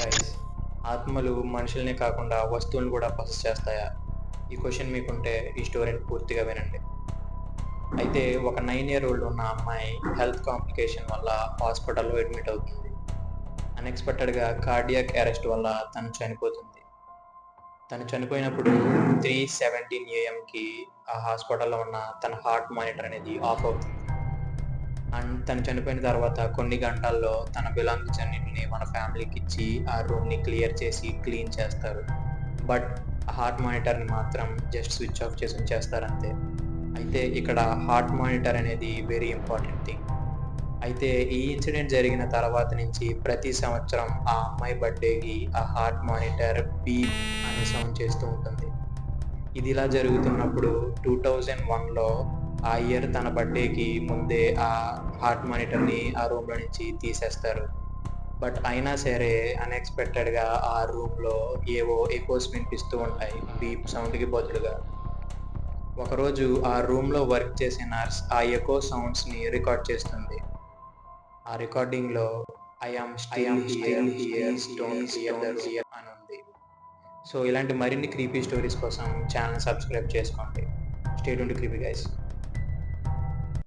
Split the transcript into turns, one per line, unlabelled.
Guys, ఆత్మలు మనుషుల్నే కాకుండా వస్తువులను కూడా పొసెస్ చేస్తాయా? ఈ క్వశ్చన్ మీకుంటే ఈ స్టోరీని పూర్తిగా వినండి. అయితే ఒక 9 ఇయర్ ఓల్డ్ ఉన్న అమ్మాయి హెల్త్ కాంప్లికేషన్ వల్ల హాస్పిటల్లో అడ్మిట్ అవుతుంది. అన్ఎక్స్పెక్టెడ్గా కార్డియాక్ అరెస్ట్ వల్ల తను చనిపోతుంది. తను చనిపోయినప్పుడు 3:17 AM ఆ హాస్పిటల్లో ఉన్న తన హార్ట్ మానిటర్ అనేది ఆఫ్ అవుతుంది. అండ్ తను చనిపోయిన తర్వాత కొన్ని గంటల్లో తన బిలాంగింగ్స్ అన్నిటిని మన ఫ్యామిలీకి ఇచ్చి ఆ రూమ్ని క్లియర్ చేసి క్లీన్ చేస్తారు. బట్ హార్ట్ మానిటర్ని మాత్రం జస్ట్ స్విచ్ ఆఫ్ చేసి ఉంచేస్తారు అంతే. అయితే ఇక్కడ హార్ట్ మానిటర్ అనేది వెరీ ఇంపార్టెంట్ థింగ్. అయితే ఈ ఇన్సిడెంట్ జరిగిన తర్వాత నుంచి ప్రతి సంవత్సరం ఆ అమ్మాయి బర్త్డేకి ఆ హార్ట్ మానిటర్ బీప్ అనే సౌండ్ చేస్తూ ఉంటుంది. ఇది ఇలా జరుగుతున్నప్పుడు 2001లో ఆ ఇయర్ తన బర్త్డేకి ముందే ఆ హార్ట్ మానిటర్ని ఆ రూమ్లో నుంచి తీసేస్తారు. బట్ అయినా సరే అన్ఎక్స్పెక్టెడ్గా ఆ రూమ్లో ఏవో ఎకోస్ వినిపిస్తూ ఉంటాయి బీప్ సౌండ్కి బదులుగా. ఒకరోజు ఆ రూమ్లో వర్క్ చేసే నర్స్ ఆ ఎకో సౌండ్స్ని రికార్డ్ చేస్తుంది. ఆ రికార్డింగ్లో I am still here please don't clear the room అని ఉంది. సో ఇలాంటి మరిన్ని క్రీపీ స్టోరీస్ కోసం ఛానల్ సబ్స్క్రైబ్ చేసుకోండి. Stay tuned to creepy guys.